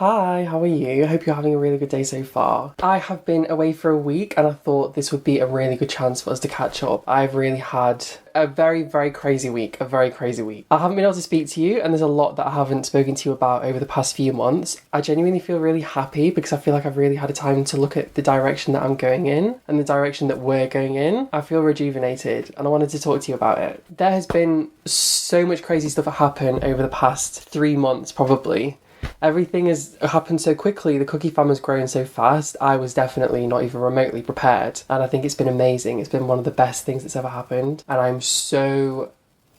Hi, how are you? I hope you're having a really good day so far. I have been away for a week and I thought this would be a really good chance for us to catch up. I've really had a very crazy week, I haven't been able to speak to you and there's a lot that I haven't spoken to you about over the past few months. I genuinely feel really happy because I feel like I've really had a time to look at the direction that I'm going in and the direction that we're going in. I feel rejuvenated and I wanted to talk to you about it. There has been so much crazy stuff that happened over the past 3 months probably. Everything has happened so quickly. The Cookie fam has grown so fast. I was definitely not even remotely prepared. And I think it's been amazing. It's been one of the best things that's ever happened. And I'm so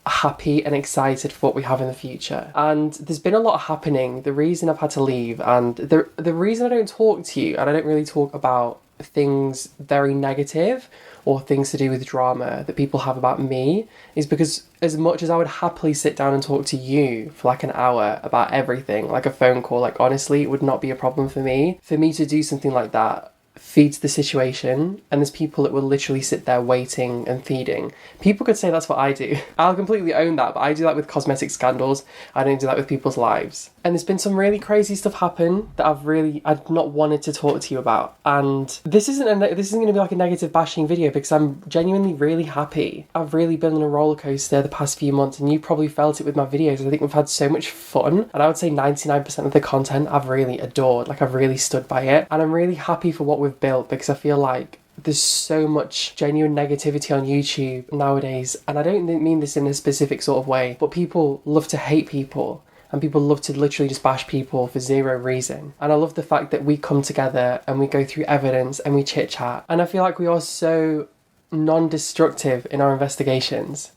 happy and excited for what we have in the future. And there's been a lot happening. The reason I've had to leave and the reason I don't talk to you and I don't really talk about things very negative or things to do with drama that people have about me is because as much as I would happily sit down and talk to you for like an hour about everything, like a phone call, like honestly, it would not be a problem for me. For me to do something like that feeds the situation, and there's people that will literally sit there waiting and feeding. People could say that's what I do. I'll completely own that, but I do that with cosmetic scandals. I don't do that with people's lives. And there's been some really crazy stuff happen that I've not wanted to talk to you about. And this isn't going to be like a negative bashing video because I'm genuinely really happy. I've really been on a roller coaster the past few months, and you probably felt it with my videos. I think we've had so much fun, and I would say 99% of the content I've really adored. Like I've really stood by it, and I'm really happy for what we've built because I feel like there's so much genuine negativity on YouTube nowadays, and I don't mean this in a specific sort of way, but people love to hate people and people love to literally just bash people for zero reason. And I love the fact that we come together and we go through evidence and we chit chat, and I feel like we are so non-destructive in our investigations.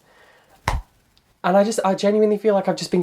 And I genuinely feel like I've been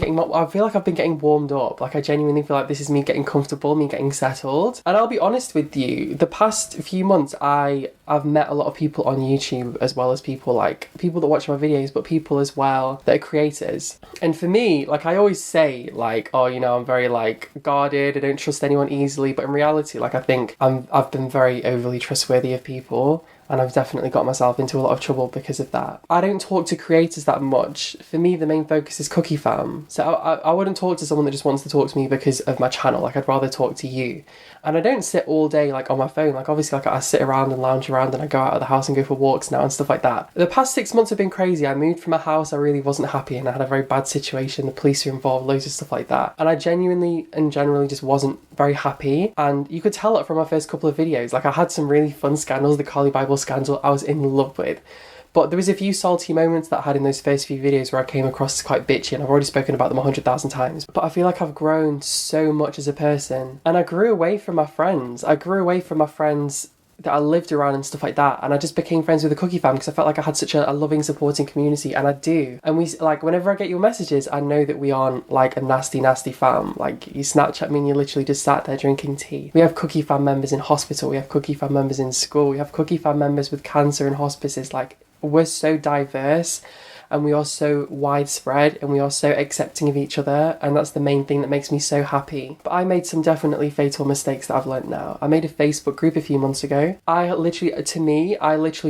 getting warmed up. Like I genuinely feel like this is me getting comfortable, me getting settled. And I'll be honest with you, the past few months I've met a lot of people on YouTube, as well as people that watch my videos, but people as well that are creators. And for me, like I always say, like, oh, you know, I'm very like guarded, I don't trust anyone easily. But in reality, like I think I've been very overly trustworthy of people. And I've definitely got myself into a lot of trouble because of that. I don't talk to creators that much. For me, the main focus is Cookie fam. So I wouldn't talk to someone that just wants to talk to me because of my channel. Like I'd rather talk to you. And I don't sit all day like on my phone. Like obviously like I sit around and lounge around and I go out of the house and go for walks now and stuff like that. The past 6 months have been crazy. I moved from a house I really wasn't happy in. I had a very bad situation. The police were involved, loads of stuff like that. And I genuinely and generally just wasn't very happy. And you could tell it from my first couple of videos. Like I had some really fun scandals. The Carly Bible scandal I was in love with. But there was a few salty moments that I had in those first few videos where I came across as quite bitchy, and I've already spoken about them 100,000 times. But I feel like I've grown so much as a person. And I grew away from my friends. That I lived around and stuff like that, and I just became friends with the Cookie fam because I felt like I had such a loving, supporting community, and I do. And we, like, whenever I get your messages, I know that we aren't like a nasty fam. Like, you Snapchat me and you literally just sat there drinking tea. We have Cookie fam members in hospital, we have Cookie fam members in school, we have Cookie fam members with cancer in hospices. Like, we're so diverse and we are so widespread and we are so accepting of each other, and that's the main thing that makes me so happy. But I made some definitely fatal mistakes that I've learnt now. I made a Facebook group a few months ago. I literally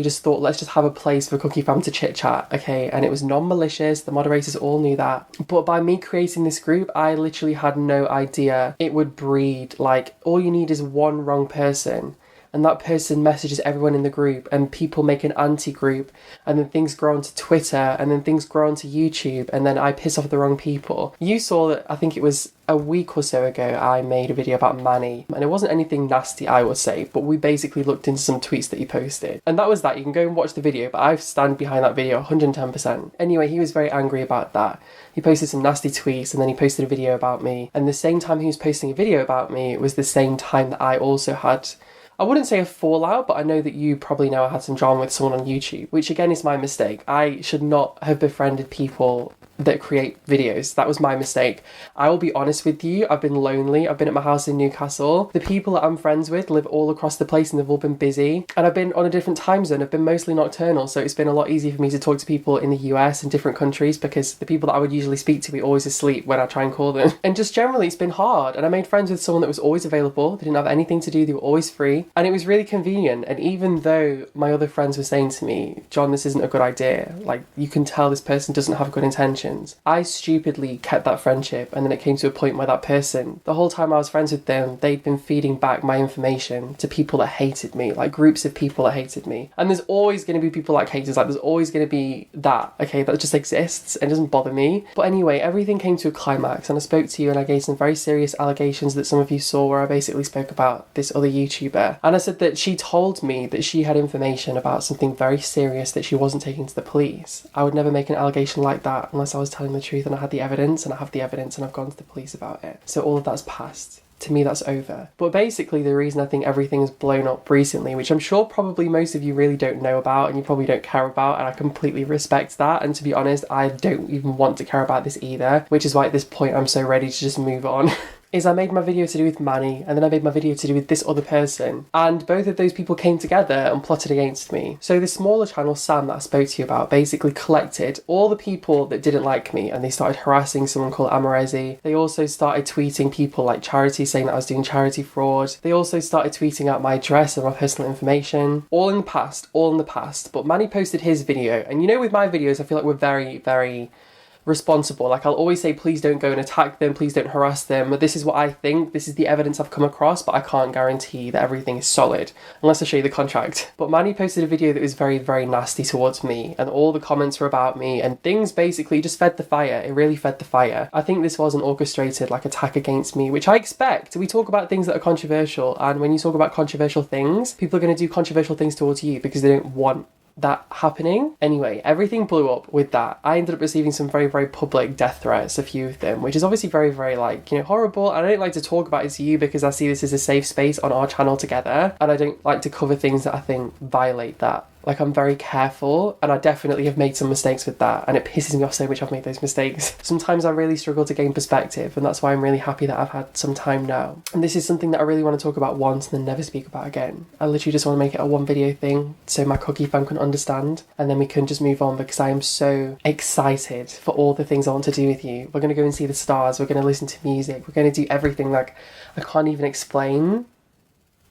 just thought, let's just have a place for Cookie fam to chit chat, okay? And it was non-malicious, the moderators all knew that. But by me creating this group, I literally had no idea it would breed, like, all you need is one wrong person, and that person messages everyone in the group, and people make an anti-group, and then things grow onto Twitter, and then things grow onto YouTube, and then I piss off the wrong people. You saw that, I think it was a week or so ago, I made a video about Manny, and it wasn't anything nasty, I would say, but we basically looked into some tweets that he posted. And that was that. You can go and watch the video, but I stand behind that video 110%. Anyway, he was very angry about that. He posted some nasty tweets, and then he posted a video about me. And the same time he was posting a video about me, it was the same time that I also had, I wouldn't say a fallout, but I know that you probably know I had some drama with someone on YouTube, which again is my mistake. I should not have befriended people that create videos. That was my mistake. I will be honest with you, I've been lonely. I've been at my house in Newcastle. The people that I'm friends with live all across the place and they've all been busy. And I've been on a different time zone. I've been mostly nocturnal, so it's been a lot easier for me to talk to people in the US and different countries because the people that I would usually speak to were always asleep when I try and call them. And just generally it's been hard. And I made friends with someone that was always available. They didn't have anything to do. They were always free. And it was really convenient. And even though my other friends were saying to me, John, this isn't a good idea. Like, you can tell this person doesn't have good intentions. intentions. I stupidly kept that friendship, and then it came to a point where that person, the whole time I was friends with them, they'd been feeding back my information to people that hated me, like groups of people that hated me. And there's always going to be people like haters, like there's always going to be that, okay, that just exists and doesn't bother me. But anyway, everything came to a climax, and I spoke to you and I gave some very serious allegations that some of you saw, where I basically spoke about this other YouTuber. And I said that she told me that she had information about something very serious that she wasn't taking to the police. I would never make an allegation like that unless I was telling the truth and I had the evidence, and I have the evidence and I've gone to the police about it. So all of that's past. To me, that's over. But basically, the reason I think everything has blown up recently, which I'm sure probably most of you really don't know about and you probably don't care about, and I completely respect that. And to be honest, I don't even want to care about this either, which is why at this point I'm so ready to just move on. Is I made my video to do with Manny, and then I made my video to do with this other person, and both of those people came together and plotted against me. So the smaller channel, Sam, that I spoke to you about, basically collected all the people that didn't like me, and they started harassing someone called Amrezy. They also started tweeting people like Charity, saying that I was doing charity fraud. They also started tweeting out my address and my personal information. All in the past. But Manny posted his video, and you know, with my videos, I feel like we're very, very responsible. Like, I'll always say, please don't go and attack them, please don't harass them. But this is what I think, this is the evidence I've come across, but I can't guarantee that everything is solid unless I show you the contract. But Manny posted a video that was very, very nasty towards me, and all the comments were about me, and things basically just fed the fire. It really fed the fire. I think this was an orchestrated attack against me, which I expect. We talk about things that are controversial, and when you talk about controversial things, people are going to do controversial things towards you because they don't want that happening. Anyway, everything blew up with that. I ended up receiving some very, very public death threats, a few of them, which is obviously very, very horrible. And I don't like to talk about it to you because I see this as a safe space on our channel together, and I don't like to cover things that I think violate that. I'm very careful, and I definitely have made some mistakes with that, and it pisses me off so much I've made those mistakes. Sometimes I really struggle to gain perspective, and that's why I'm really happy that I've had some time now. And this is something that I really want to talk about once and then never speak about again. I literally just want to make it a one video thing so my Cookie fam can understand, and then we can just move on, because I am so excited for all the things I want to do with you. We're going to go and see the stars, we're going to listen to music, we're going to do everything I can't even explain.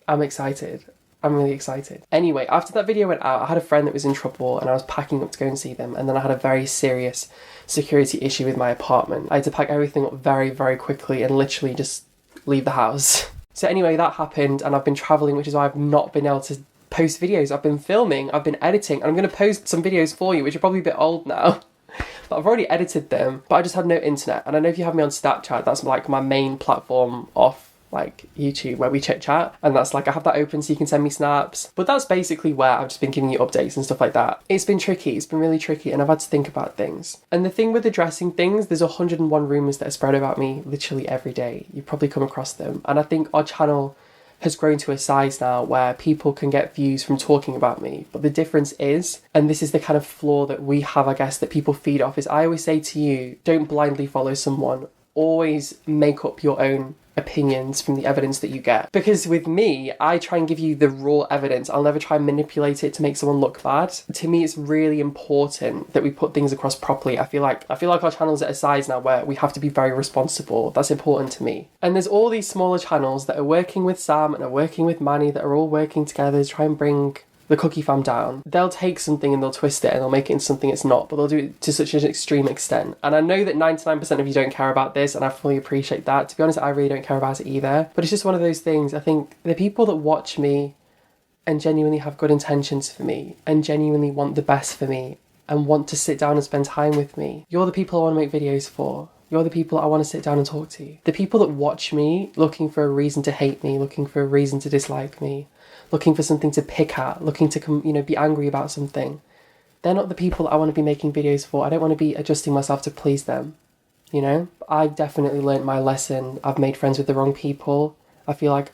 I'm excited. I'm really excited. Anyway, after that video went out, I had a friend that was in trouble and I was packing up to go and see them, and then I had a very serious security issue with my apartment. I had to pack everything up very, very quickly and literally just leave the house. So anyway, that happened, and I've been travelling, which is why I've not been able to post videos. I've been filming, I've been editing, and I'm going to post some videos for you, which are probably a bit old now. But I've already edited them, but I just had no internet. And I know if you have me on Snapchat, that's my main platform off YouTube, where we chit chat, and that's I have that open so you can send me snaps. But that's basically where I've just been giving you updates and stuff like that. It's been tricky, it's been really tricky, and I've had to think about things. And the thing with addressing things, there's 101 rumours that are spread about me literally every day. You've probably come across them, and I think our channel has grown to a size now where people can get views from talking about me. But the difference is, and this is the kind of flaw that we have, I guess, that people feed off, is I always say to you, don't blindly follow someone. Always make up your own opinions from the evidence that you get. Because with me, I try and give you the raw evidence. I'll never try and manipulate it to make someone look bad. To me, it's really important that we put things across properly. I feel like our channel's at a size now where we have to be very responsible. That's important to me. And there's all these smaller channels that are working with Sam and are working with Manny, that are all working together to try and bring the Cookie fam down. They'll take something and they'll twist it and they'll make it into something it's not, but they'll do it to such an extreme extent. And I know that 99% of you don't care about this, and I fully appreciate that. To be honest, I really don't care about it either. But it's just one of those things. I think the people that watch me and genuinely have good intentions for me and genuinely want the best for me and want to sit down and spend time with me, you're the people I want to make videos for. You're the people I want to sit down and talk to. The people that watch me looking for a reason to hate me, looking for a reason to dislike me, looking for something to pick at, looking to be angry about something, they're not the people that I want to be making videos for. I don't want to be adjusting myself to please them, I've definitely learnt my lesson. I've made friends with the wrong people. I feel like,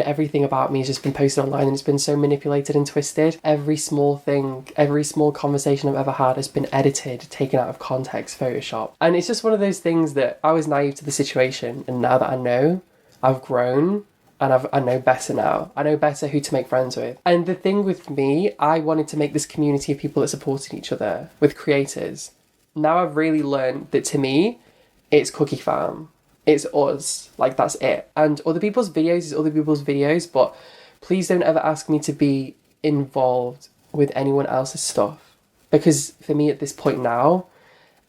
everything about me has just been posted online and it's been so manipulated and twisted. Every small thing, every small conversation I've ever had has been edited, taken out of context, Photoshop. And it's just one of those things that I was naive to the situation, and now that I know, I've grown. And I know better now. I know better who to make friends with. And the thing with me, I wanted to make this community of people that supported each other, with creators. Now I've really learned that to me, it's Cookie fam. It's us. That's it. And other people's videos is other people's videos, but please don't ever ask me to be involved with anyone else's stuff. Because for me at this point now,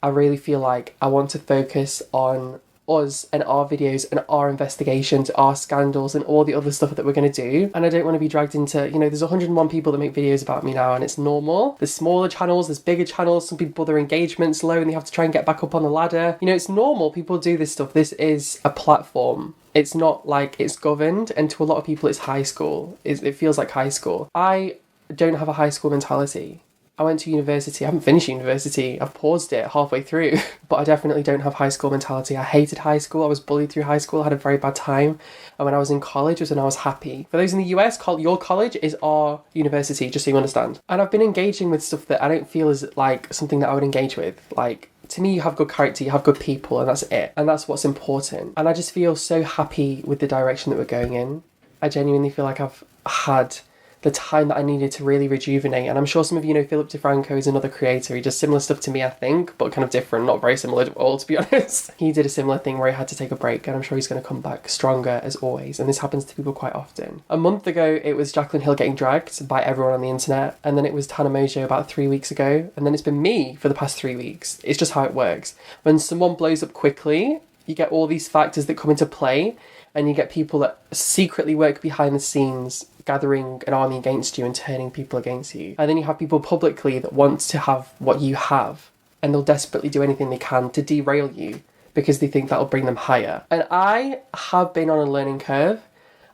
I really feel like I want to focus on us and our videos and our investigations, our scandals and all the other stuff that we're going to do. And I don't want to be dragged into, you know, there's 101 people that make videos about me now, and it's normal. There's smaller channels, there's bigger channels, some people, their engagement's low and they have to try and get back up on the ladder. You know, it's normal, people do this stuff. This is a platform. It's not like it's governed, and to a lot of people it's high school. It feels like high school. I don't have a high school mentality. I went to university. I haven't finished university. I've paused it halfway through, but I definitely don't have high school mentality. I hated high school. I was bullied through high school. I had a very bad time. And when I was in college was when I was happy. For those in the US, your college is our university, just so you understand. And I've been engaging with stuff that I don't feel is like something that I would engage with. Like, to me, you have good character, you have good people, and that's it. And that's what's important. And I just feel so happy with the direction that we're going in. I genuinely feel like I've had the time that I needed to really rejuvenate. And I'm sure some of you know Philip DeFranco is another creator. He does similar stuff to me, I think, but kind of different, not very similar at all, to be honest. He did a similar thing where he had to take a break, and I'm sure he's going to come back stronger as always. And this happens to people quite often. A month ago, it was Jaclyn Hill getting dragged by everyone on the internet. And then it was Tana Mojo about 3 weeks ago. And then it's been me for the past 3 weeks. It's just how it works. When someone blows up quickly, you get all these factors that come into play, and you get people that secretly work behind the scenes gathering an army against you and turning people against you. And then you have people publicly that want to have what you have, and they'll desperately do anything they can to derail you because they think that'll bring them higher. And I have been on a learning curve,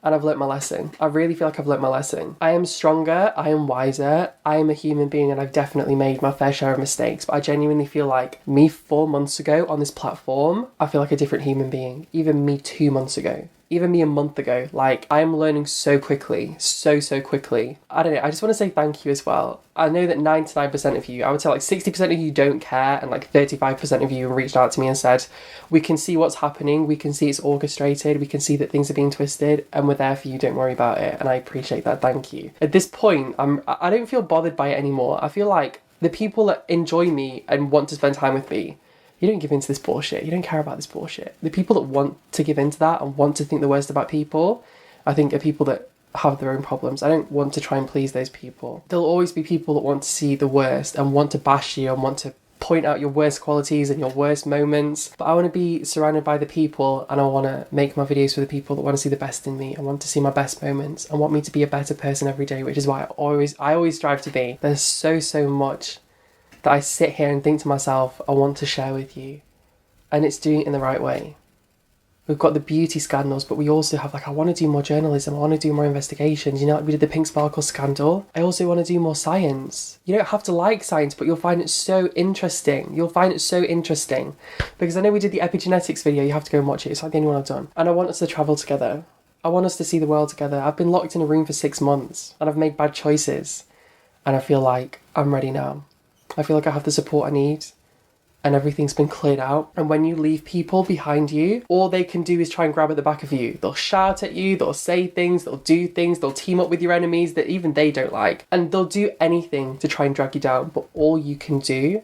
and I've learnt my lesson. I really feel like I've learnt my lesson. I am stronger, I am wiser, I am a human being, and I've definitely made my fair share of mistakes, but I genuinely feel like me 4 months ago on this platform, I feel like a different human being. Even me 2 months ago. Even me a month ago. Like, I'm learning so quickly, so quickly. I don't know, I just want to say thank you as well. I know that 99% of you, I would say like 60% of you don't care, and like 35% of you reached out to me and said, we can see what's happening, we can see it's orchestrated, we can see that things are being twisted, and we're there for you, don't worry about it. And I appreciate that, thank you. At this point, I don't feel bothered by it anymore. I feel like the people that enjoy me and want to spend time with me, you don't give into this bullshit. You don't care about this bullshit. The people that want to give into that and want to think the worst about people, I think are people that have their own problems. I don't want to try and please those people. There'll always be people that want to see the worst and want to bash you and want to point out your worst qualities and your worst moments. But I want to be surrounded by the people, and I want to make my videos for the people that want to see the best in me and want to see my best moments and want me to be a better person every day, which is why I always strive to be. There's so much that I sit here and think to myself, I want to share with you. And it's doing it in the right way. We've got the beauty scandals, but we also have like, I want to do more journalism, I want to do more investigations. You know, like we did the Pink Sparkle scandal. I also want to do more science. You don't have to like science, but you'll find it so interesting. You'll find it so interesting. Because I know we did the epigenetics video, you have to go and watch it. It's like the only one I've done. And I want us to travel together. I want us to see the world together. I've been locked in a room for 6 months and I've made bad choices. And I feel like I'm ready now. I feel like I have the support I need, and everything's been cleared out. And when you leave people behind you, all they can do is try and grab at the back of you. They'll shout at you, they'll say things, they'll do things, they'll team up with your enemies that even they don't like. And they'll do anything to try and drag you down. But all you can do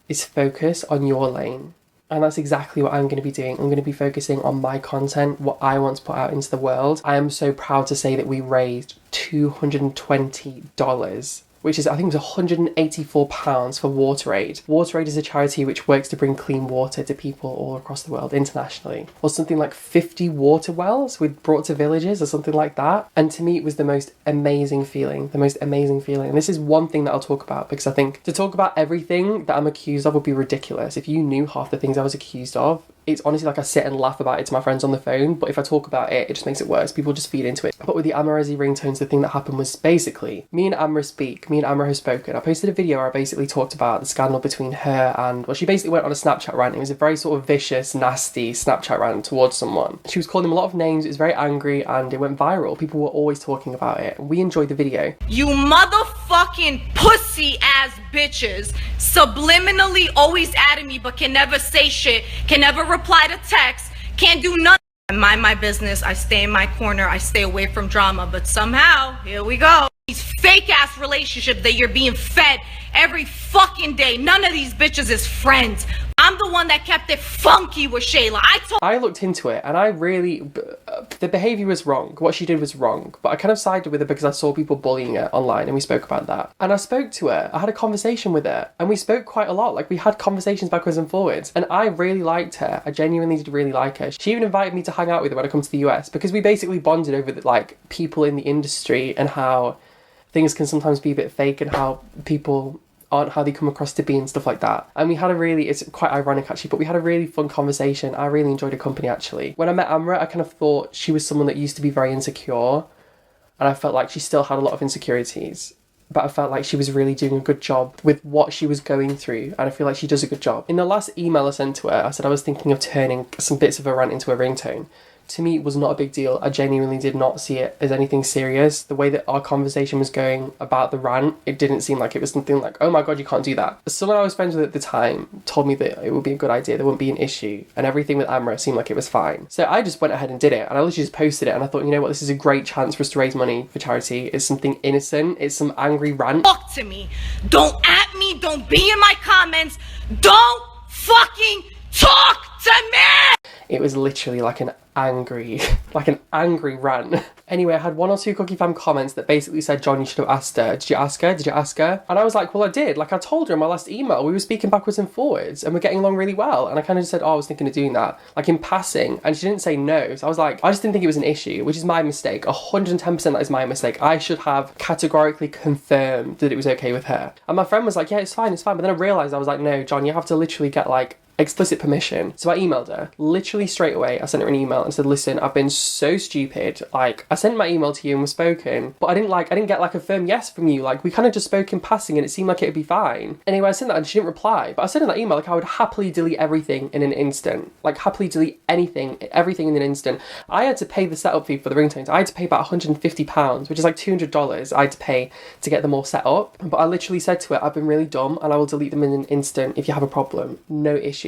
is focus on your lane. And that's exactly what I'm going to be doing. I'm going to be focusing on my content, what I want to put out into the world. I am so proud to say that we raised $220, which is, I think it was £184 for WaterAid. WaterAid is a charity which works to bring clean water to people all across the world, internationally. Or something like 50 water wells we brought to villages or something like that. And to me, it was the most amazing feeling, And this is one thing that I'll talk about, because I think to talk about everything that I'm accused of would be ridiculous. If you knew half the things I was accused of, it's honestly like I sit and laugh about it to my friends on the phone, but if I talk about it, it just makes it worse. People just feed into it. But with the Amrezy ringtones, the thing that happened was basically, me and Amra have spoken. I posted a video where I basically talked about the scandal between her and, well, she basically went on a Snapchat rant. It was a very sort of vicious, nasty Snapchat rant towards someone. She was calling them a lot of names, it was very angry, and it went viral. People were always talking about it. We enjoyed the video. You motherfucking pussy ass bitches subliminally always adding me but can never say shit, can never reply to text, can't do nothing. I mind my business, I stay in my corner, I stay away from drama, but somehow, here we go. These fake ass relationships that you're being fed every fucking day, none of these bitches is friends. I'm the one that kept it funky with Shayla. I looked into it and the behaviour was wrong. What she did was wrong. But I kind of sided with her because I saw people bullying her online and we spoke about that. And I spoke to her. I had a conversation with her and we spoke quite a lot. Like we had conversations backwards and forwards. And I really liked her. I genuinely did really like her. She even invited me to hang out with her when I come to the US because we basically bonded over like people in the industry and how things can sometimes be a bit fake and how people aren't how they come across to be and stuff like that. And we had it's quite ironic actually, but we had a really fun conversation. I really enjoyed her company actually. When I met Amra, I kind of thought she was someone that used to be very insecure and I felt like she still had a lot of insecurities. But I felt like she was really doing a good job with what she was going through, and I feel like she does a good job. In the last email I sent to her, I said I was thinking of turning some bits of a rant into a ringtone. To me, it was not a big deal. I genuinely did not see it as anything serious. The way that our conversation was going about the rant, it didn't seem like it was something like, oh my God, you can't do that. Someone I was friends with at the time told me that it would be a good idea, there wouldn't be an issue, and everything with Amra seemed like it was fine. So I just went ahead and did it, and I literally just posted it, and I thought, you know what, this is a great chance for us to raise money for charity. It's something innocent, it's some angry rant. Talk to me. Don't at me, don't be in my comments, don't fucking talk to me! It was literally like an angry rant. Anyway, I had 1 or 2 Cookie Fam comments that basically said, John, you should have asked her. Did you ask her? Did you ask her? And I was like, well, I did. Like I told her in my last email, we were speaking backwards and forwards and we're getting along really well. And I kind of just said, oh, I was thinking of doing that, like in passing. And she didn't say no. So I was like, I just didn't think it was an issue, which is my mistake. 110% that is my mistake. I should have categorically confirmed that it was okay with her. And my friend was like, yeah, it's fine. But then I realised, I was like, no, John, you have to literally get like explicit permission. So I emailed her literally straight away. I sent her an email and said, listen, I've been so stupid. Like I sent my email to you and we've spoken, but I didn't get like a firm yes from you. Like we kind of just spoke in passing and it seemed like it'd be fine. Anyway, I sent that and she didn't reply. But I said in that email, like I would happily delete everything in an instant. Like happily delete everything in an instant. I had to pay the setup fee for the ringtones. I had to pay about £150, which is like $200 I had to pay to get them all set up. But I literally said to her, I've been really dumb and I will delete them in an instant if you have a problem. No issue.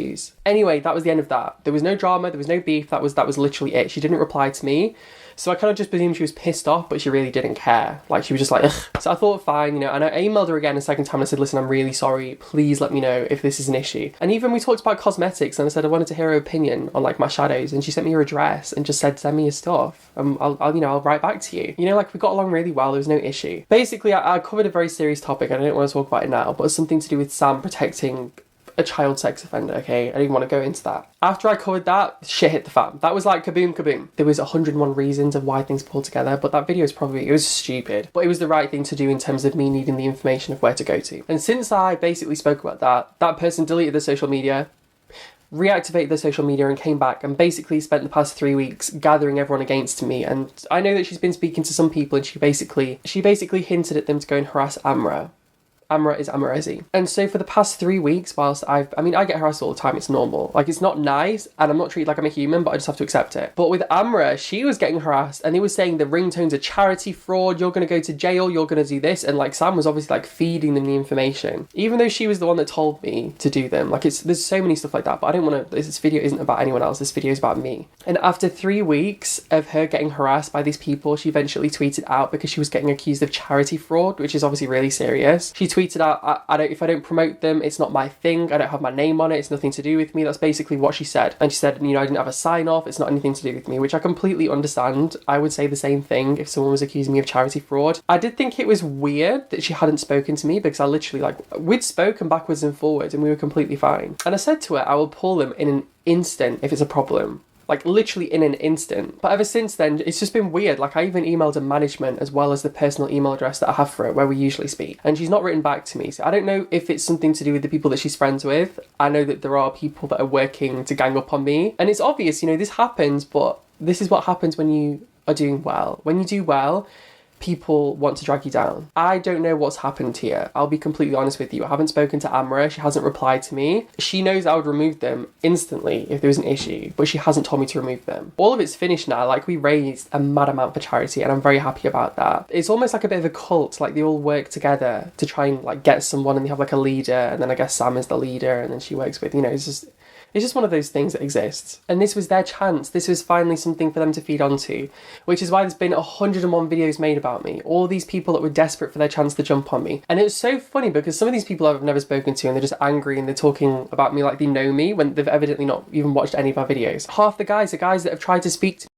Anyway, that was the end of that. There was no drama, there was no beef, that was literally it. She didn't reply to me. So I kind of just presumed she was pissed off, but she really didn't care. Like she was just like, ugh. So I thought, fine, and I emailed her again a second time and I said, listen, I'm really sorry. Please let me know if this is an issue. And even we talked about cosmetics and I said I wanted to hear her opinion on like my shadows, and she sent me her address and just said, send me your stuff. I'll write back to you. Like we got along really well. There was no issue. Basically, I covered a very serious topic. I don't want to talk about it now, but it's something to do with Sam protecting a child sex offender, okay? I didn't want to go into that. After I covered that, shit hit the fan. That was like kaboom, kaboom. There was 101 reasons of why things pulled together, but that video is it was stupid. But it was the right thing to do in terms of me needing the information of where to go to. And since I basically spoke about that person deleted their social media, reactivated their social media and came back and basically spent the past 3 weeks gathering everyone against me. And I know that she's been speaking to some people and she basically hinted at them to go and harass Amra. Amra is Amrezy. And so for the past 3 weeks, whilst I get harassed all the time, it's normal. Like, it's not nice, and I'm not treated like I'm a human, but I just have to accept it. But with Amra, she was getting harassed, and they were saying the ringtone's a charity fraud, you're gonna go to jail, you're gonna do this, and like, Sam was obviously like feeding them the information. Even though she was the one that told me to do them. Like, there's so many stuff like that, but I don't want to, this video isn't about anyone else, this video is about me. And after 3 weeks of her getting harassed by these people, she eventually tweeted out because she was getting accused of charity fraud, which is obviously really serious. She tweeted out, if I don't promote them, it's not my thing, I don't have my name on it, it's nothing to do with me. That's basically what she said. And she said, I didn't have a sign off, it's not anything to do with me, which I completely understand. I would say the same thing if someone was accusing me of charity fraud. I did think it was weird that she hadn't spoken to me, because I literally, we'd spoken backwards and forwards and we were completely fine. And I said to her, I will pull them in an instant if it's a problem. Like, literally in an instant. But ever since then, it's just been weird. Like, I even emailed her management as well as the personal email address that I have for her, where we usually speak. And she's not written back to me. So I don't know if it's something to do with the people that she's friends with. I know that there are people that are working to gang up on me. And it's obvious, this happens, but this is what happens when you are doing well. When you do well, people want to drag you down. I don't know what's happened here. I'll be completely honest with you. I haven't spoken to Amra. She hasn't replied to me. She knows I would remove them instantly if there was an issue, but she hasn't told me to remove them. All of it's finished now. Like, we raised a mad amount for charity and I'm very happy about that. It's almost like a bit of a cult. Like, they all work together to try and get someone, and they have like a leader, and then I guess Sam is the leader, and then she works with, it's It's just one of those things that exists. And this was their chance. This was finally something for them to feed onto, which is why there's been 101 videos made about me. All these people that were desperate for their chance to jump on me. And it's so funny because some of these people I've never spoken to and they're just angry and they're talking about me like they know me when they've evidently not even watched any of our videos. Half the guys are guys that have tried to speak to me,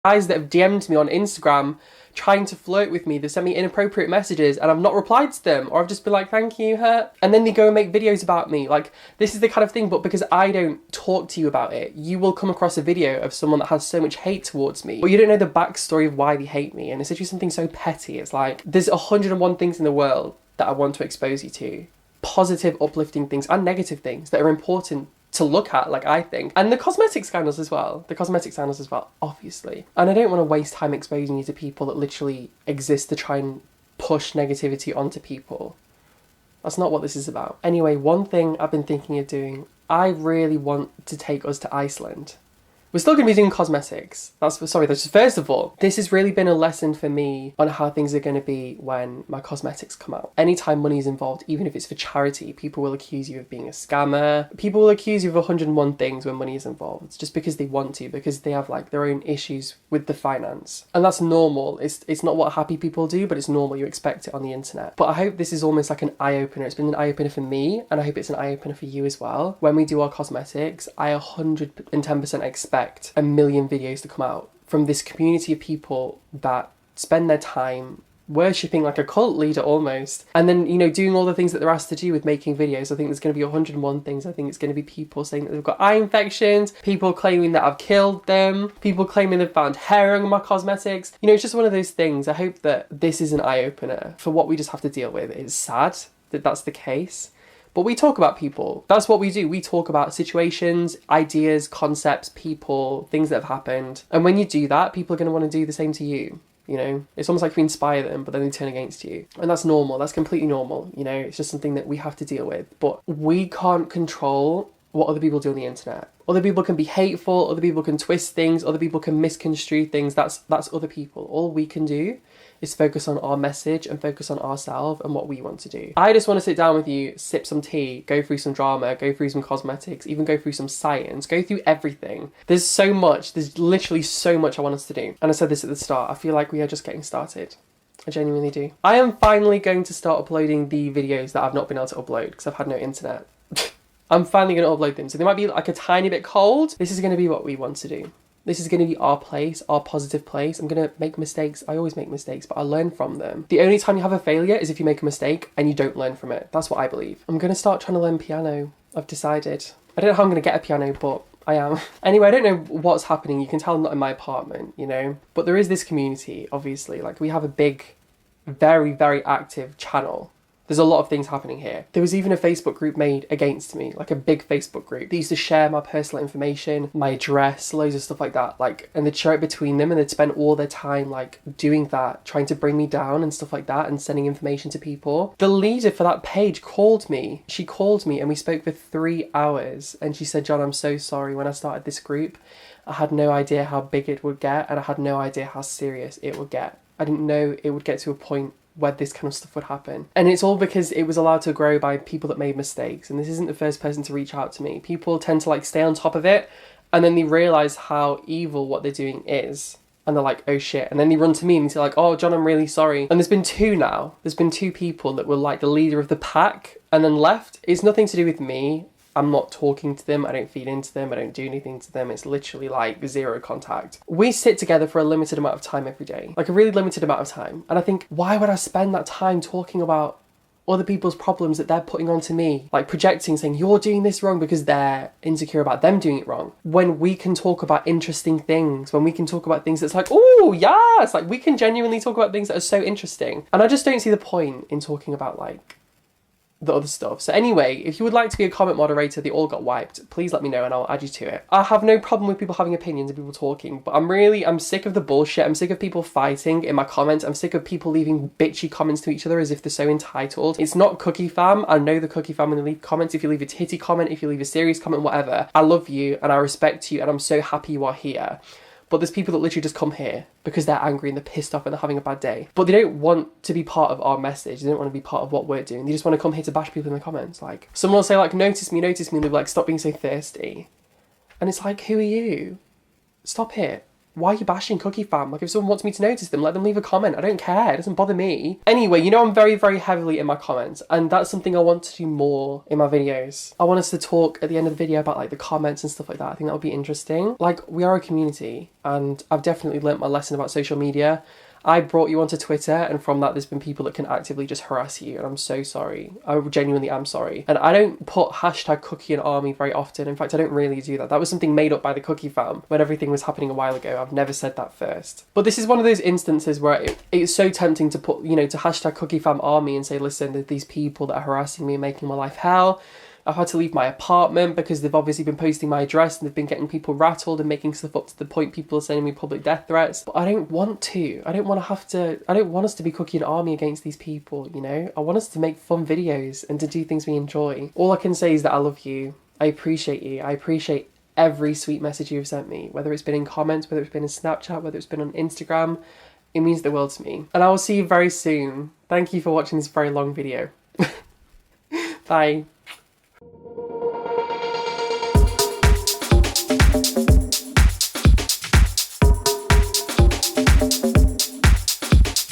guys that have DM'd me on Instagram trying to flirt with me. They sent me inappropriate messages and I've not replied to them, or I've just been like, thank you, and then they go and make videos about me. Like, this is the kind of thing, but because I don't talk to you about it, you will come across a video of someone that has so much hate towards me, but you don't know the backstory of why they hate me. And it's actually something so petty. It's like, there's 101 things in the world that I want to expose you to. Positive, uplifting things and negative things that are important to look at, like, I think. And the cosmetic scandals as well. Obviously. And I don't want to waste time exposing you to people that literally exist to try and push negativity onto people. That's not what this is about. Anyway, one thing I've been thinking of doing, I really want to take us to Iceland. We're still going to be doing cosmetics. First of all, this has really been a lesson for me on how things are going to be when my cosmetics come out. Anytime money is involved, even if it's for charity, people will accuse you of being a scammer. People will accuse you of 101 things when money is involved. It's just because they want to, because they have like their own issues with the finance. And that's normal. It's not what happy people do, but it's normal. You expect it on the internet. But I hope this is almost like an eye-opener. It's been an eye-opener for me, and I hope it's an eye-opener for you as well. When we do our cosmetics, I 110% expect 1 million videos to come out from this community of people that spend their time worshipping like a cult leader almost, and then, you know, doing all the things that they're asked to do with making videos. I think there's going to be 101 things. I think it's going to be people saying that they've got eye infections, people claiming that I've killed them, people claiming they've found hair on my cosmetics. You know, it's just one of those things. I hope that this is an eye-opener for what we just have to deal with. It's sad that that's the case. But we talk about people. That's what we do. We talk about situations, ideas, concepts, people, things that have happened. And when you do that, people are going to want to do the same to you. You know, it's almost like you inspire them, but then they turn against you. And that's normal. That's completely normal. You know, it's just something that we have to deal with. But we can't control what other people do on the internet. Other people can be hateful. Other people can twist things. Other people can misconstrue things. That's other people. All we can do is focus on our message and focus on ourselves and what we want to do. I just want to sit down with you, sip some tea, go through some drama, go through some cosmetics, even go through some science, go through everything. There's so much, there's literally so much I want us to do. And I said this at the start, I feel like we are just getting started. I genuinely do. I am finally going to start uploading the videos that I've not been able to upload because I've had no internet. I'm finally going to upload them. So they might be like a tiny bit cold. This is going to be what we want to do. This is going to be our place, our positive place. I'm going to make mistakes. I always make mistakes, but I learn from them. The only time you have a failure is if you make a mistake and you don't learn from it. That's what I believe. I'm going to start trying to learn piano. I've decided. I don't know how I'm going to get a piano, but I am. Anyway, I don't know what's happening. You can tell I'm not in my apartment, you know? But there is this community, obviously. Like, we have a big, very, very active channel. There's a lot of things happening here. There was even a Facebook group made against me, like a big Facebook group. They used to share my personal information, my address, loads of stuff like that. Like, and they'd share it between them and they'd spend all their time like doing that, trying to bring me down and stuff like that and sending information to people. The leader for that page called me. She called me and we spoke for 3 hours. And she said, John, I'm so sorry. When I started this group, I had no idea how big it would get and I had no idea how serious it would get. I didn't know it would get to a point where this kind of stuff would happen. And it's all because it was allowed to grow by people that made mistakes. And this isn't the first person to reach out to me. People tend to like stay on top of it and then they realise how evil what they're doing is. And they're like, oh shit. And then they run to me and they say like, oh, John, I'm really sorry. And there's been 2 now. There's been 2 people that were like the leader of the pack and then left. It's nothing to do with me. I'm not talking to them, I don't feed into them, I don't do anything to them. It's literally like 0 contact. We sit together for a limited amount of time every day, like a really limited amount of time. And I think, why would I spend that time talking about other people's problems that they're putting onto me? Like projecting, saying, you're doing this wrong because they're insecure about them doing it wrong. When we can talk about interesting things, when we can talk about things that's like, oh yes, like we can genuinely talk about things that are so interesting. And I just don't see the point in talking about like the other stuff. So anyway, if you would like to be a comment moderator, they all got wiped, please let me know and I'll add you to it. I have no problem with people having opinions and people talking, but I'm sick of the bullshit. I'm sick of people fighting in my comments. I'm sick of people leaving bitchy comments to each other as if they're so entitled. It's not Cookie Fam. I know the Cookie Fam when they leave comments. If you leave a titty comment, if you leave a serious comment, whatever, I love you and I respect you and I'm so happy you are here. But there's people that literally just come here because they're angry and they're pissed off and they're having a bad day. But they don't want to be part of our message. They don't want to be part of what we're doing. They just want to come here to bash people in the comments. Like, someone will say like, notice me, and they'll be like, stop being so thirsty. And it's like, who are you? Stop it. Why are you bashing Cookie Fam? Like, if someone wants me to notice them, let them leave a comment. I don't care. It doesn't bother me. Anyway, you know I'm very, very heavily in my comments, and that's something I want to do more in my videos. I want us to talk at the end of the video about, like, the comments and stuff like that. I think that would be interesting. Like, we are a community, and I've definitely learnt my lesson about social media. I brought you onto Twitter, and from that there's been people that can actively just harass you, and I'm so sorry. I genuinely am sorry. And I don't put hashtag Kuckian Army very often. In fact, I don't really do that. That was something made up by the Cookie Fam when everything was happening a while ago. I've never said that first. But this is one of those instances where it's so tempting to put, you know, to hashtag Cookie Fam Army and say, listen, there's these people that are harassing me and making my life hell. I've had to leave my apartment because they've obviously been posting my address and they've been getting people rattled and making stuff up to the point people are sending me public death threats. But I don't want to. I don't want us to be Cookie Army against these people, you know? I want us to make fun videos and to do things we enjoy. All I can say is that I love you. I appreciate you. I appreciate every sweet message you've sent me, whether it's been in comments, whether it's been in Snapchat, whether it's been on Instagram. It means the world to me. And I will see you very soon. Thank you for watching this very long video. Bye.